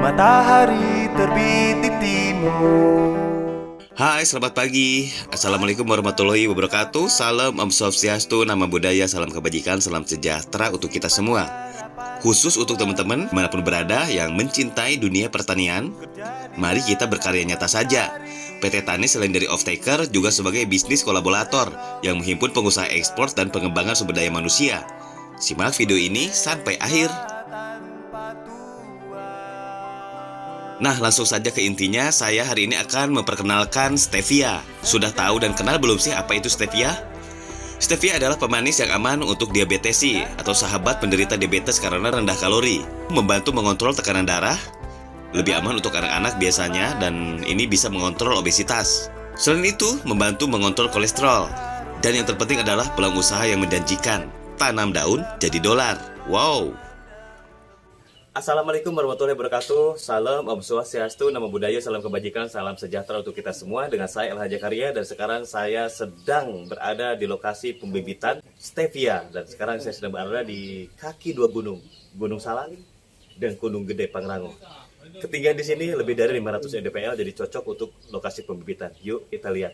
matahari terbit di timur. Hai, selamat pagi. Assalamualaikum warahmatullahi wabarakatuh. Salam Om Swastiastu, nama budaya, salam kebajikan, salam sejahtera untuk kita semua. Khusus untuk teman-teman dimanapun berada yang mencintai dunia pertanian, mari kita berkarya nyata saja. PT Tani selain dari off-taker juga sebagai bisnis kolaborator yang menghimpun pengusaha ekspor dan pengembangan sumber daya manusia. Simak video ini sampai akhir. Nah, langsung saja ke intinya, saya hari ini akan memperkenalkan stevia. Sudah tahu dan kenal belum sih apa itu stevia? Stevia adalah pemanis yang aman untuk diabetesi atau sahabat penderita diabetes karena rendah kalori. Membantu mengontrol tekanan darah, lebih aman untuk anak-anak biasanya, dan ini bisa mengontrol obesitas. Selain itu, membantu mengontrol kolesterol. Dan yang terpenting adalah peluang usaha yang menjanjikan. Tanam daun jadi dolar. Wow! Assalamualaikum warahmatullahi wabarakatuh. Salam Om Swastiastu, nama budaya, salam kebajikan, salam sejahtera untuk kita semua. Dengan saya LH Karya, dan sekarang saya sedang berada di lokasi pembibitan stevia. Dan sekarang saya sedang berada di kaki dua gunung, Gunung Salang dan Gunung Gede Pangrango. Ketinggian di sini lebih dari 500 mdpl, jadi cocok untuk lokasi pembibitan. Yuk kita lihat.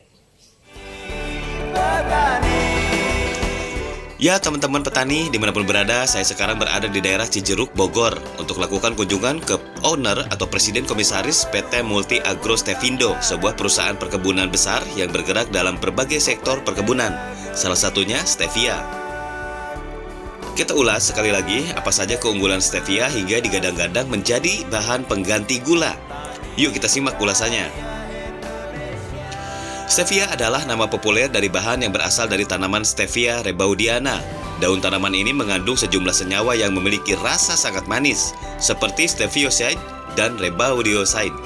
Ya teman-teman petani, dimanapun berada, saya sekarang berada di daerah Cijeruk, Bogor untuk lakukan kunjungan ke owner atau presiden komisaris PT Multi Agro Stevindo, sebuah perusahaan perkebunan besar yang bergerak dalam berbagai sektor perkebunan, salah satunya stevia. Kita ulas sekali lagi apa saja keunggulan stevia hingga digadang-gadang menjadi bahan pengganti gula. Yuk kita simak ulasannya. Stevia adalah nama populer dari bahan yang berasal dari tanaman Stevia rebaudiana. Daun tanaman ini mengandung sejumlah senyawa yang memiliki rasa sangat manis, seperti steviosid dan rebaudioside.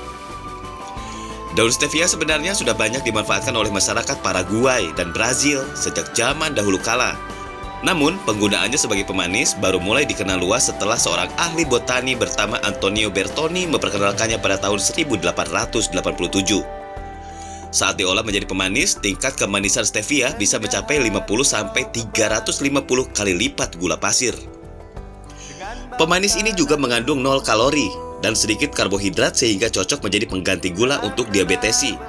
Daun stevia sebenarnya sudah banyak dimanfaatkan oleh masyarakat Paraguay dan Brazil sejak zaman dahulu kala. Namun, penggunaannya sebagai pemanis baru mulai dikenal luas setelah seorang ahli botani bernama Antonio Bertoni memperkenalkannya pada tahun 1887. Saat diolah menjadi pemanis, tingkat kemanisan stevia bisa mencapai 50-350 kali lipat gula pasir. Pemanis ini juga mengandung 0 kalori dan sedikit karbohidrat sehingga cocok menjadi pengganti gula untuk diabetesi.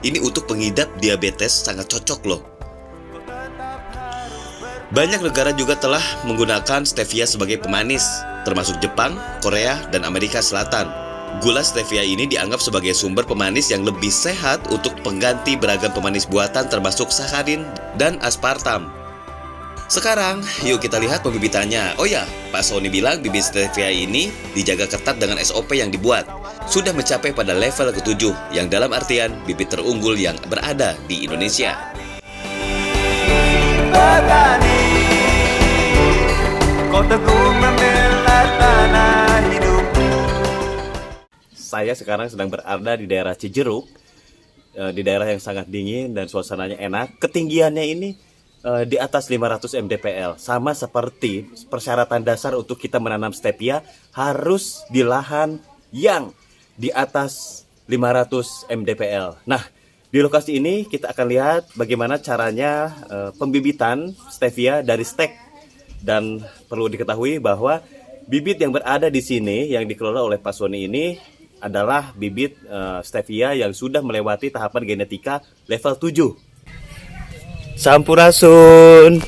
Ini untuk pengidap diabetes sangat cocok loh. Banyak negara juga telah menggunakan stevia sebagai pemanis, termasuk Jepang, Korea, dan Amerika Selatan. Gula stevia ini dianggap sebagai sumber pemanis yang lebih sehat untuk pengganti beragam pemanis buatan termasuk saccharin dan aspartam. Sekarang, yuk kita lihat pembibitannya. Oh ya, Pak Sony bilang bibit stevia ini dijaga ketat dengan SOP yang dibuat. Sudah mencapai pada level ke-7, yang dalam artian bibit terunggul yang berada di Indonesia. Petani, kau teguh membela tanah hidup. Saya sekarang sedang berada di daerah Cijeruk, di daerah yang sangat dingin dan suasananya enak. Ketinggiannya ini di atas 500 mdpl. Sama seperti persyaratan dasar untuk kita menanam stevia harus di lahan yang di atas 500 mdpl. Nah, di lokasi ini kita akan lihat bagaimana caranya pembibitan stevia dari stek. Dan perlu diketahui bahwa bibit yang berada di sini yang dikelola oleh Pak Sony ini adalah bibit stevia yang sudah melewati tahapan genetika level 7. Sampurasun.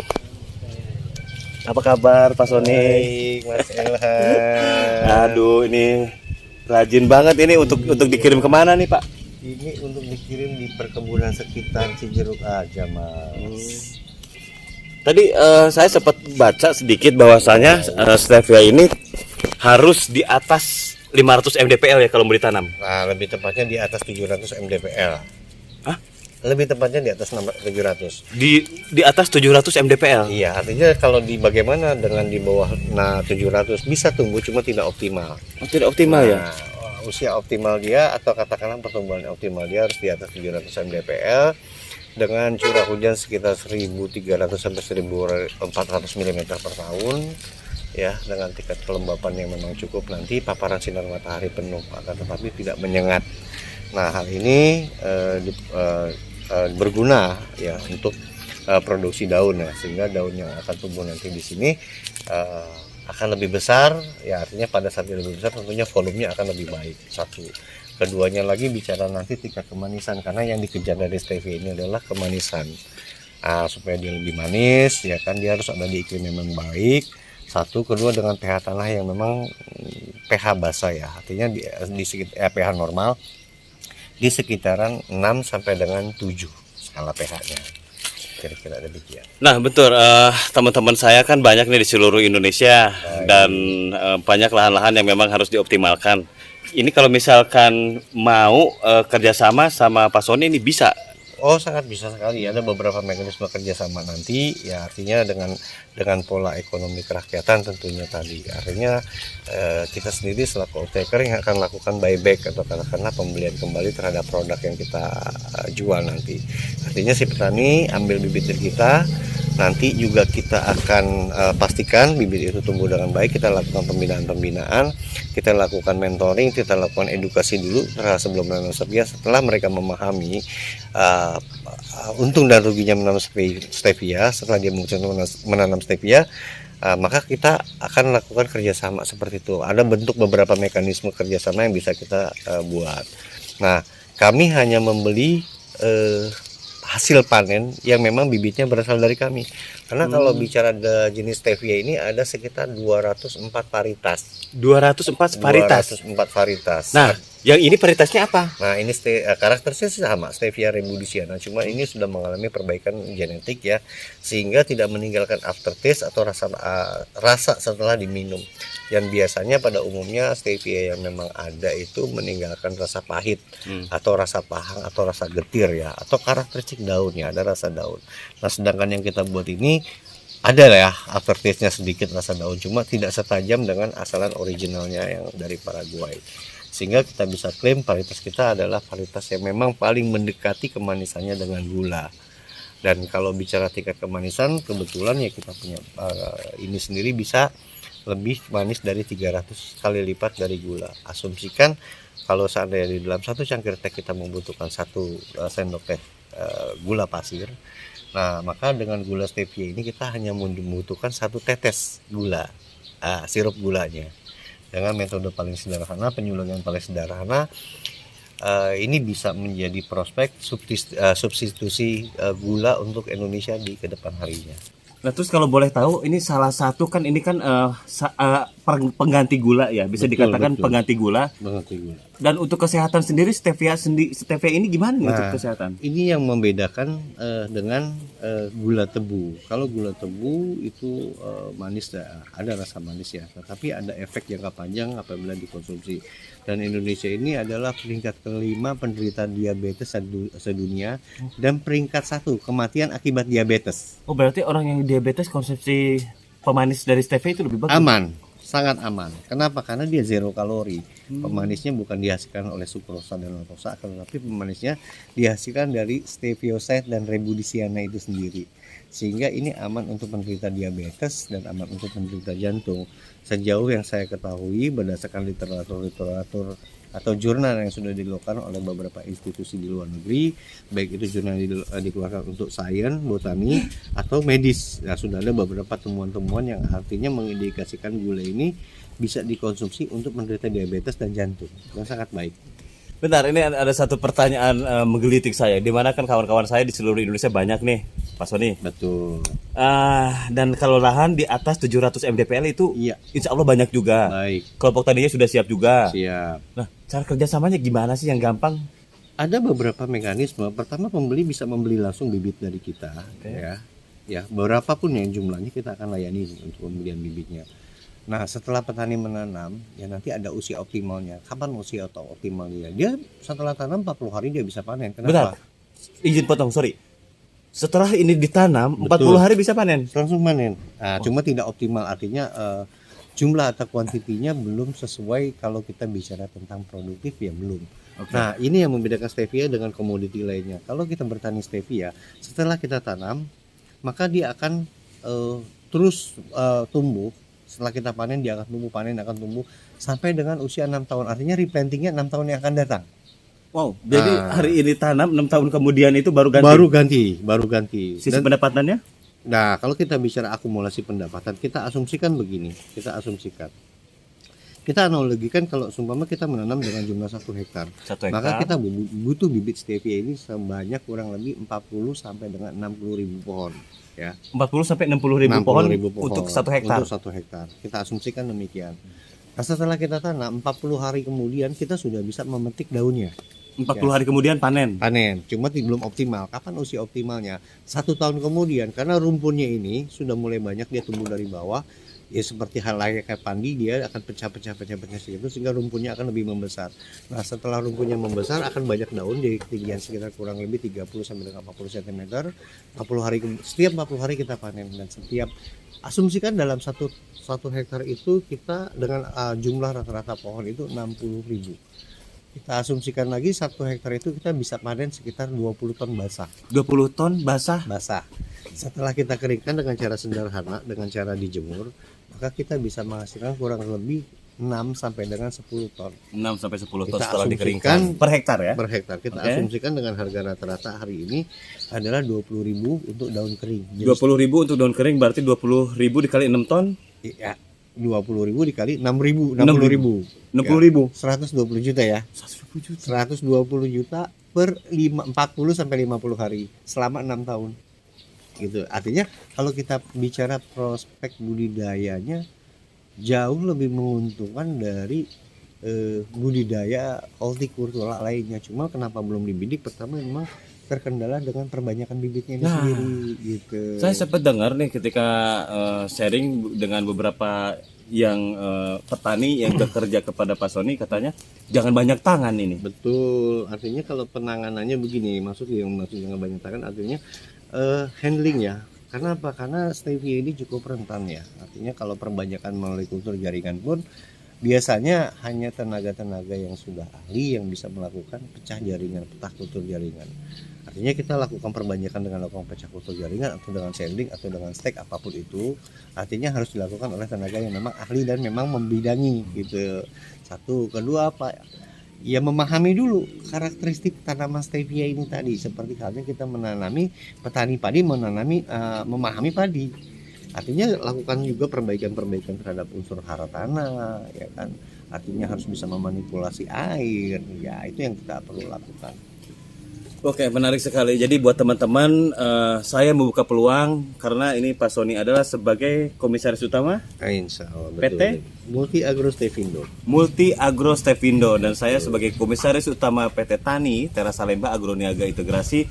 Apa kabar Pak Sony? Baik, Mas Elhan. Aduh, ini rajin banget ini untuk dikirim kemana nih Pak? Ini untuk dikirim di perkebunan sekitar Cijeruk aja, Mas. Tadi saya sempat baca sedikit bahwasanya stevia ini harus di atas 500 mdpl ya kalau mau ditanam. Nah, lebih tepatnya di atas 700 mdpl. Hah? Lebih tepatnya di atas 700. Di atas 700 mdpl. Iya, artinya kalau bagaimana dengan di bawah 700 bisa tumbuh cuma tidak optimal. Oh, tidak optimal ya? Usia optimal dia atau katakanlah pertumbuhan optimal dia harus di atas 700 mdpl dengan curah hujan sekitar 1.300 sampai 1.400 mm per tahun. Ya, dengan tingkat kelembapan yang memang cukup, nanti paparan sinar matahari penuh, akan tetapi tidak menyengat. Nah, hal ini berguna ya untuk produksi daun ya, sehingga daun yang akan tumbuh nanti di sini akan lebih besar, ya artinya pada saat dia lebih besar tentunya volumenya akan lebih baik. Satu. Keduanya lagi bicara nanti tingkat kemanisan, karena yang dikejar dari stevia ini adalah kemanisan. Supaya dia lebih manis, ya kan dia harus ada di iklim yang memang baik. Satu, kedua dengan pH tanah yang memang pH basah ya, artinya di sekitar pH normal di sekitaran 6 sampai dengan 7 skala pH-nya. Kira-kira demikian. Nah betul, teman-teman saya kan banyak nih di seluruh Indonesia. Baik. Dan banyak lahan-lahan yang memang harus dioptimalkan. Ini kalau misalkan mau kerjasama sama Pak Sony ini bisa? Oh, sangat bisa sekali. Ada beberapa mekanisme kerjasama nanti, ya artinya dengan pola ekonomi kerakyatan tentunya tadi. Artinya kita sendiri selaku off-taker yang akan lakukan buyback atau katakanlah pembelian kembali terhadap produk yang kita jual nanti. Artinya si petani ambil bibit dari kita, nanti juga kita akan pastikan bibit itu tumbuh dengan baik. Kita lakukan pembinaan, kita lakukan mentoring, kita lakukan edukasi dulu sebelum menanam stevia. Setelah mereka memahami untung dan ruginya menanam stevia, setelah dia memutuskan menanam stevia, maka kita akan lakukan kerjasama seperti itu. Ada bentuk beberapa mekanisme kerjasama yang bisa kita buat. Nah, kami hanya membeli hasil panen yang memang bibitnya berasal dari kami. Karena kalau bicara jenis stevia ini ada sekitar 204 varietas. 204 varietas. 204 varietas. Nah, yang ini varietasnya apa? Nah, ini karakternya sama, Stevia rebudisiana, cuma ini sudah mengalami perbaikan genetik ya, sehingga tidak meninggalkan aftertaste atau rasa setelah diminum. Yang biasanya pada umumnya stevia yang memang ada itu meninggalkan rasa pahit atau rasa pahang atau rasa getir ya, atau karakteristik daunnya ada rasa daun. Nah, sedangkan yang kita buat ini ada ya aftertaste-nya sedikit rasa daun, cuma tidak setajam dengan asalan originalnya yang dari Paraguay. Sehingga kita bisa klaim varietas kita adalah varietas yang memang paling mendekati kemanisannya dengan gula. Dan kalau bicara tingkat kemanisan, kebetulan ya kita punya ini sendiri bisa lebih manis dari 300 kali lipat dari gula. Asumsikan kalau seandainya di dalam satu cangkir teh kita membutuhkan 1 sendok teh gula pasir, nah maka dengan gula stevia ini kita hanya membutuhkan 1 tetes gula, sirup gulanya. Dengan metode paling sederhana, penyulingan paling sederhana, ini bisa menjadi prospek substitusi gula untuk Indonesia di kedepan harinya. Nah terus kalau boleh tahu, ini salah satu kan ini kan pengganti gula ya, bisa dikatakan betul. pengganti gula. Dan untuk kesehatan sendiri stevia ini gimana nih untuk kesehatan? Ini yang membedakan dengan gula tebu. Kalau gula tebu itu manis, ada rasa manis ya, tetapi ada efek jangka panjang apabila dikonsumsi. Dan Indonesia ini adalah peringkat kelima penderita diabetes sedunia dan peringkat 1 kematian akibat diabetes. Oh berarti orang yang diabetes konsumsi pemanis dari stevia itu lebih bagus? Aman, sangat aman. Kenapa? Karena dia zero kalori. Pemanisnya bukan dihasilkan oleh sukrosa dan laktosa, tetapi pemanisnya dihasilkan dari stevioside dan rebudisiana itu sendiri. Sehingga ini aman untuk penderita diabetes dan aman untuk penderita jantung. Sejauh yang saya ketahui berdasarkan literatur atau jurnal yang sudah dikeluarkan oleh beberapa institusi di luar negeri, baik itu jurnal dikeluarkan untuk sains, botani atau medis. Nah, sudah ada beberapa temuan-temuan yang artinya mengindikasikan gula ini bisa dikonsumsi untuk menderita diabetes dan jantung. Yang sangat baik. Bentar, ini ada satu pertanyaan menggelitik saya. Dimana kan kawan-kawan saya di seluruh Indonesia banyak nih, Pak Sony. Betul. Dan kalau lahan di atas 700 mdpl itu, iya, insya Allah banyak juga. Baik. Kelompok taninya sudah siap juga. Siap. Nah, cara kerjasamanya gimana sih yang gampang? Ada beberapa mekanisme. Pertama, pembeli bisa membeli langsung bibit dari kita, ya. Berapapun yang jumlahnya kita akan layani untuk pembelian bibitnya. Nah, setelah petani menanam, ya nanti ada usia optimalnya. Kapan usia atau optimalnya? Dia setelah tanam 40 hari dia bisa panen. Kenapa? Bentar, izin potong, sorry. Setelah ini ditanam, Betul. 40 hari bisa panen? Langsung panen. Nah, cuma tidak optimal, artinya jumlah atau kuantitinya belum sesuai kalau kita bicara tentang produktif, ya belum. Okay. Nah, ini yang membedakan stevia dengan komoditi lainnya. Kalau kita bertani stevia, setelah kita tanam, maka dia akan terus tumbuh. Setelah kita panen, dia akan tumbuh sampai dengan usia 6 tahun. Artinya replantingnya 6 tahun yang akan datang. Wow, jadi hari ini tanam 6 tahun kemudian itu baru ganti? Baru ganti. Sisi pendapatannya? Nah, kalau kita bicara akumulasi pendapatan, kita asumsikan begini, kita analogikan kalau seumpama kita menanam dengan jumlah 1 hektar, 1 maka hektar. kita butuh bibit stevia ini sebanyak kurang lebih 40 sampai dengan 60 ribu pohon, ya. 40 sampai 60 ribu 60 pohon ribu untuk 1 hektar. Untuk 1 hektar. Kita asumsikan demikian. Nah, setelah kita tanam 40 hari kemudian kita sudah bisa memetik daunnya. 40 hari kemudian panen. Panen, cuma belum optimal. Kapan usia optimalnya? 1 tahun kemudian, karena rumpunnya ini sudah mulai banyak, dia tumbuh dari bawah. Ya seperti hal lain kayak padi, dia akan pecah-pecah segitu sehingga rumpunnya akan lebih membesar. Nah, setelah rumpunnya membesar akan banyak daun di ketinggian sekitar kurang lebih 30 sampai dengan 40 cm. 40 hari setiap 40 hari kita panen, dan setiap asumsikan dalam satu hektar itu kita dengan jumlah rata-rata pohon itu 60 ribu. Kita asumsikan lagi 1 hektar itu kita bisa panen sekitar 20 ton basah. 20 ton basah. Setelah kita keringkan dengan cara sederhana, dengan cara dijemur, maka kita bisa menghasilkan kurang lebih 6 sampai dengan 10 ton 6 sampai 10 ton Kita setelah asumsikan dikeringkan per hektar ya. per hektar. Kita Oke. asumsikan dengan harga rata-rata hari ini adalah 20.000 untuk daun kering. Jadi 20.000 untuk daun kering berarti 20.000 dikali 6 ton ya, 20.000 dikali 6.000, 60.000. 60.000. 120 juta ya. 120 juta per 40 sampai 50 hari selama 6 tahun. Gitu. Artinya kalau kita bicara prospek budidayanya jauh lebih menguntungkan dari budidaya hortikultura lainnya. Cuma kenapa belum dibidik? Pertama memang terkendala dengan perbanyakan bibitnya ini Nah, sendiri gitu. Saya sempat dengar nih ketika sharing dengan beberapa yang petani yang bekerja kepada Pak Sony, katanya jangan banyak tangan ini. Betul, artinya kalau penanganannya begini, maksudnya jangan banyak tangan, artinya handling ya. Karena apa? Karena stevia ini cukup rentan ya. Artinya kalau perbanyakan melalui kultur jaringan pun biasanya hanya tenaga-tenaga yang sudah ahli yang bisa melakukan pecah kultur jaringan. Artinya kita lakukan perbanyakan dengan lakukan pecah kultur jaringan atau dengan sanding atau dengan stek apapun itu, artinya harus dilakukan oleh tenaga yang memang ahli dan memang membidangi gitu. Satu, kedua apa? Ya memahami dulu karakteristik tanaman stevia ini tadi, seperti halnya kita menanami petani padi memahami padi. Artinya lakukan juga perbaikan-perbaikan terhadap unsur hara tanah, ya kan. Artinya harus bisa memanipulasi air, ya itu yang kita perlu lakukan. Oke, menarik sekali. Jadi buat teman-teman, saya membuka peluang karena ini Pak Sony adalah sebagai komisaris utama Insya Allah, PT? betul. Multi Agro Stevindo. Multi Agro Stevindo, dan saya sebagai komisaris utama PT Tani Tera Salemba Agroniaga Integrasi.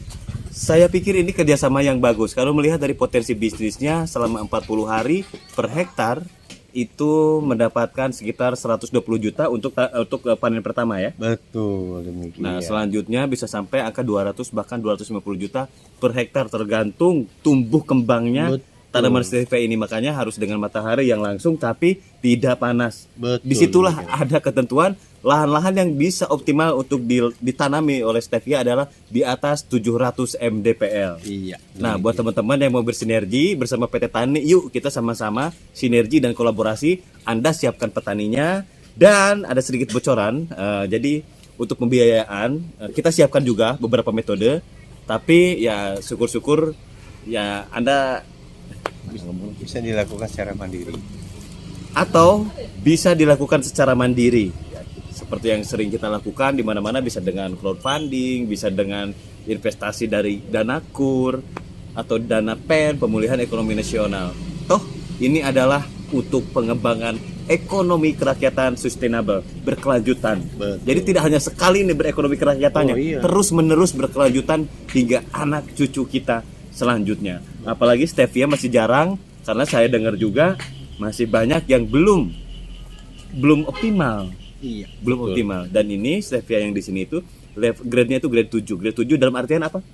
Saya pikir ini kerjasama yang bagus. Kalau melihat dari potensi bisnisnya selama 40 hari per hektar itu mendapatkan sekitar 120 juta untuk panen pertama ya. Betul demikian. Nah, selanjutnya bisa sampai angka 200 bahkan 250 juta per hektar tergantung tumbuh kembangnya tanaman stevia ini. Makanya harus dengan matahari yang langsung tapi tidak panas. Betul, Disitulah demikian. ada ketentuan lahan-lahan yang bisa optimal untuk ditanami oleh stevia adalah di atas 700 mdpl. Iya. Nah, buat teman-teman yang mau bersinergi bersama PT Tani, yuk kita sama-sama sinergi dan kolaborasi. Anda siapkan petaninya, dan ada sedikit bocoran. Jadi untuk pembiayaan kita siapkan juga beberapa metode. Tapi ya syukur-syukur ya Anda Bisa dilakukan secara mandiri. atau bisa dilakukan secara mandiri. Seperti yang sering kita lakukan di mana-mana, bisa dengan crowdfunding, bisa dengan investasi dari dana KUR atau dana PEN, pemulihan ekonomi nasional. Toh ini adalah untuk pengembangan ekonomi kerakyatan sustainable, berkelanjutan. Betul. Jadi tidak hanya sekali ini berekonomi kerakyatannya, Oh, iya. terus menerus berkelanjutan hingga anak cucu kita selanjutnya. Apalagi stevia masih jarang, karena saya dengar juga masih banyak yang belum optimal. Iya. Belum optimal. Dan ini stevia yang di sini itu grade-nya itu grade 7. Grade 7 dalam artian apa?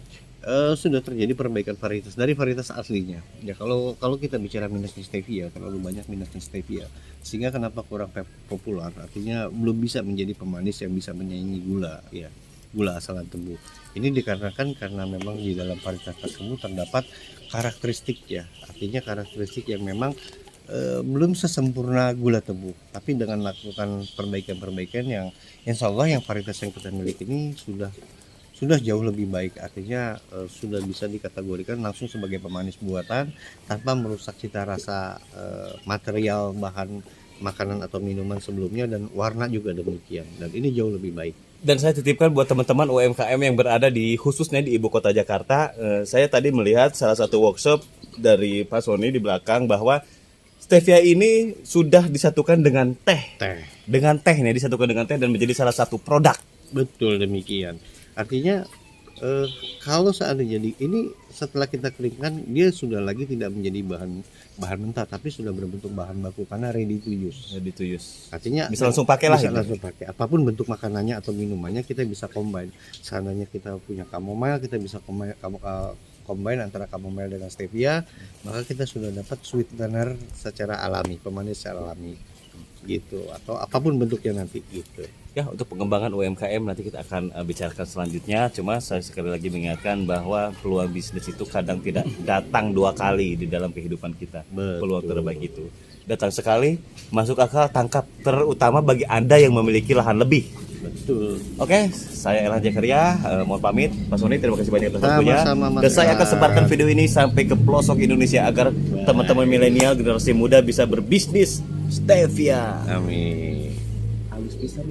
Sudah terjadi perbaikan varietas dari varietas aslinya. Ya kalau kita bicara minusnya stevia, terlalu banyak minusnya stevia, sehingga kenapa kurang populer. Artinya belum bisa menjadi pemanis yang bisa menyaingi gula, ya, gula asalan tebu. Ini dikarenakan karena memang di dalam varietas tersebut terdapat karakteristik, ya, artinya karakteristik yang memang belum sesempurna gula tebu. Tapi dengan melakukan perbaikan-perbaikan yang insya Allah yang varietas yang kita miliki ini sudah sudah jauh lebih baik. Artinya sudah bisa dikategorikan langsung sebagai pemanis buatan tanpa merusak cita rasa material bahan makanan atau minuman sebelumnya, dan warna juga demikian, dan ini jauh lebih baik. Dan saya titipkan buat teman-teman UMKM yang berada di khususnya di ibu kota Jakarta. Saya tadi melihat salah satu workshop dari Pak Sony di belakang bahwa stevia ini sudah disatukan dengan teh. Dengan teh ini disatukan dengan teh dan menjadi salah satu produk. Betul demikian. Artinya kalau seandainya ini setelah kita keringkan, dia sudah lagi tidak menjadi bahan mentah, tapi sudah berbentuk bahan baku karena ready to use. Ready to use. Artinya bisa langsung pakai lah. Bisa langsung pakai. Apapun bentuk makanannya atau minumannya kita bisa combine. Seandainya kita punya chamomile, kita bisa combine antara chamomile dengan stevia, maka kita sudah dapat sweetener secara alami, pemanis secara alami gitu, atau apapun bentuknya nanti gitu. Ya, untuk pengembangan UMKM nanti kita akan bicarakan selanjutnya. Cuma saya sekali lagi mengingatkan bahwa peluang bisnis itu kadang tidak datang dua kali di dalam kehidupan kita. Betul. Peluang terbaik itu datang sekali, masuk akal, tangkap, terutama bagi Anda yang memiliki lahan lebih. Betul. Oke, saya Elhan Jakaria, mohon pamit. Pak Sony, terima kasih banyak atas waktunya. Sama-sama, Dan saya akan Mas. sebarkan video ini sampai ke pelosok Indonesia agar teman-teman milenial generasi muda bisa berbisnis stevia. Amin. Halus pisan.